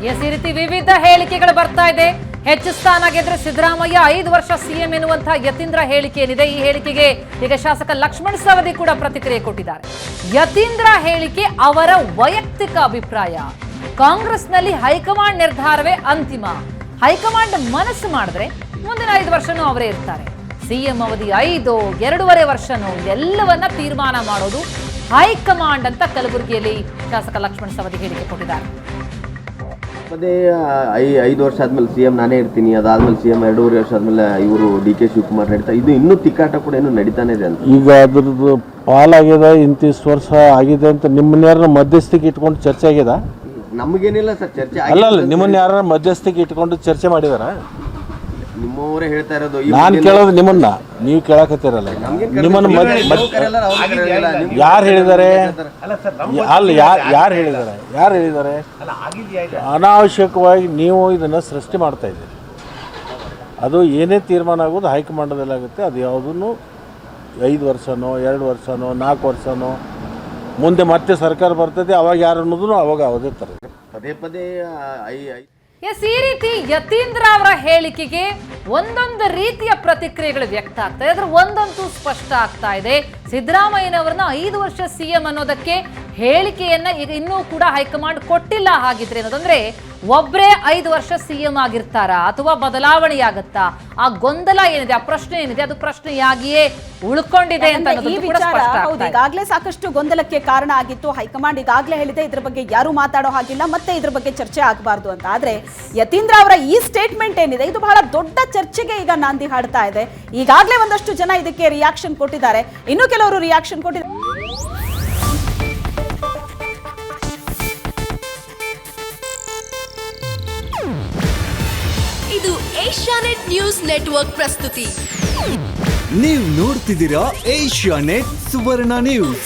ಈ ರೀತಿ ವಿವಿಧ ಹೇಳಿಕೆಗಳು ಬರ್ತಾ ಇದೆ. ಹೆಚ್ಚು ಸ್ಥಾನ ಗೆದ್ರೆ ಸಿದ್ದರಾಮಯ್ಯ 5 ವರ್ಷ ಸಿಎಂ ಎನ್ನುವಂತಹ ಯತೀಂದ್ರ ಹೇಳಿಕೆ ಏನಿದೆ, ಈ ಹೇಳಿಕೆಗೆ ಈಗ ಶಾಸಕ ಲಕ್ಷ್ಮಣ ಸವದಿ ಕೂಡ ಪ್ರತಿಕ್ರಿಯೆ ಕೊಟ್ಟಿದ್ದಾರೆ. ಯತೀಂದ್ರ ಹೇಳಿಕೆ ಅವರ ವೈಯಕ್ತಿಕ ಅಭಿಪ್ರಾಯ. ಕಾಂಗ್ರೆಸ್ನಲ್ಲಿ ಹೈಕಮಾಂಡ್ ನಿರ್ಧಾರವೇ ಅಂತಿಮ. ಹೈಕಮಾಂಡ್ ಮನಸ್ಸು ಮಾಡಿದ್ರೆ ಮುಂದಿನ 5 ವರ್ಷನೂ ಅವರೇ ಇರ್ತಾರೆ. ಸಿಎಂ ಅವಧಿ 5, 2.5 ವರ್ಷನೂ ಎಲ್ಲವನ್ನ ತೀರ್ಮಾನ ಮಾಡೋದು ಹೈಕಮಾಂಡ್ ಅಂತ ಕಲಬುರಗಿಯಲ್ಲಿ ಶಾಸಕ ಲಕ್ಷ್ಮಣ ಸವದಿ ಹೇಳಿಕೆ ಕೊಟ್ಟಿದ್ದಾರೆ. ಅದೇ 5 ವರ್ಷ ಆದ್ಮೇಲೆ ಸಿಎಂ ನಾನೇ ಇರ್ತೀನಿ, ಅದಾದ್ಮೇಲೆ ಸಿಎಂ 2.5 ವರ್ಷ ಆದ್ಮೇಲೆ ಇವರು ಡಿ.ಕೆ. ಶಿವಕುಮಾರ್ ನಡೀತಾ ಇದು ಇನ್ನೂ ತಿಕ್ಕಾಟ ಕೂಡ ಏನು ನಡೀತಾನೆ ಇದೆ ಅಂತ. ಈಗ ಅದ್ರದ್ದು ಪಾಲಾಗ್ಯದ ಇಂತಿಷ್ಟು ವರ್ಷ ಆಗಿದೆ ಅಂತ ನಿಮ್ಮನ್ನ ಯಾರನ್ನ ಮಧ್ಯಸ್ಥಿಕೆ ಇಟ್ಕೊಂಡು ಚರ್ಚೆ ಆಗ್ಯದ? ನಮಗೇನಿಲ್ಲ ಸರ್ ಚರ್ಚೆ. ಅಲ್ಲ ನಿಮ್ಮನ್ನ ಯಾರನ್ನ ಮಧ್ಯಸ್ಥಿಕೆ ಇಟ್ಕೊಂಡು ಚರ್ಚೆ ಮಾಡಿದಾರ? ನಿಮ್ಮವರೇ ಹೇಳ್ತಾ ಇರೋದು. ನಾನು ಕೇಳೋದು ನಿಮ್ಮನ್ನ, ನೀವು ಕೇಳಕತ್ತೀರಲ್ಲ. ನಿಮ್ಮನ್ನ ಯಾರು ಹೇಳಿದ್ದಾರೆ? ಅಲ್ಲ ಯಾರು ಹೇಳಿದ್ದಾರೆ? ಅನಾವಶ್ಯಕವಾಗಿ ನೀವು ಇದನ್ನ ಸೃಷ್ಟಿ ಮಾಡ್ತಾ ಇದ್ದೀರಿ. ಅದು ಏನೇ ತೀರ್ಮಾನ ಆಗೋದು ಹೈಕಮಾಂಡದಲ್ಲಿ ಆಗುತ್ತೆ. ಅದು ಯಾವುದನ್ನು 5 ವರ್ಷನೋ 2 ವರ್ಷನೋ 4 ವರ್ಷನೋ ಮುಂದೆ ಮತ್ತೆ ಸರ್ಕಾರ ಬರ್ತದೆ, ಅವಾಗ ಯಾರು ಅನ್ನೋದನ್ನು ಅವಾಗ ಅವದೇ ಥರ ಪದೇ ಎಸ್, ಈ ರೀತಿ ಯತೀಂದ್ರ ಅವರ ಹೇಳಿಕೆಗೆ ಒಂದೊಂದು ರೀತಿಯ ಪ್ರತಿಕ್ರಿಯೆಗಳು ವ್ಯಕ್ತ ಆಗ್ತಾ ಇದೆ. ಅದ್ರ ಒಂದಂತೂ ಸ್ಪಷ್ಟ ಆಗ್ತಾ ಇದೆ. ಸಿದ್ದರಾಮಯ್ಯನವರನ್ನ 5 ವರ್ಷ ಸಿಎಂ ಅನ್ನೋದಕ್ಕೆ ಹೇಳಿಕೆಯನ್ನ ಈಗ ಇನ್ನೂ ಕೂಡ ಹೈಕಮಾಂಡ್ ಕೊಟ್ಟಿಲ್ಲ. ಹಾಗಿದ್ರೆ ಅನ್ನೋದಂದ್ರೆ ಒಬ್ಬರೇ 5 ವರ್ಷ ಸಿಎಂ ಆಗಿರ್ತಾರಾ ಅಥವಾ ಬದಲಾವಣೆಯಾಗತ್ತಾ? ಆ ಗೊಂದಲ ಏನಿದೆ, ಆ ಪ್ರಶ್ನೆ ಏನಿದೆ, ಅದು ಪ್ರಶ್ನೆಯಾಗಿಯೇ ಉಳ್ಕೊಂಡಿದೆ ಅಂತ ಈಗಾಗಲೇ ಸಾಕಷ್ಟು ಗೊಂದಲಕ್ಕೆ ಕಾರಣ ಆಗಿತ್ತು. ಹೈಕಮಾಂಡ್ ಈಗಾಗಲೇ ಹೇಳಿದೆ ಇದ್ರ ಬಗ್ಗೆ ಯಾರು ಮಾತಾಡೋ ಹಾಗಿಲ್ಲ, ಮತ್ತೆ ಇದ್ರ ಬಗ್ಗೆ ಚರ್ಚೆ ಆಗಬಾರ್ದು ಅಂತ. ಆದ್ರೆ ಯತೀಂದ್ರ ಅವರ ಈ ಸ್ಟೇಟ್ಮೆಂಟ್ ಏನಿದೆ ಇದು ಬಹಳ ದೊಡ್ಡ ಚರ್ಚೆಗೆ ಈಗ ನಾಂದಿ ಹಾಡ್ತಾ ಇದೆ. ಈಗಾಗಲೇ ಒಂದಷ್ಟು ಜನ ಇದಕ್ಕೆ ರಿಯಾಕ್ಷನ್ ಕೊಟ್ಟಿದ್ದಾರೆ, ಇನ್ನು ಕೆಲವರು ರಿಯಾಕ್ಷನ್ ಕೊಟ್ಟಿದ್ದಾರೆ. ಇದು ಏಷ್ಯಾನೆಟ್ ನ್ಯೂಸ್ ನೆಟ್ವರ್ಕ್ ಪ್ರಸ್ತುತಿ. ನೀವು ನೋಡ್ತಿದ್ದೀರಾ ಏಷ್ಯಾನೆಟ್ ಸುವರ್ಣ ನ್ಯೂಸ್.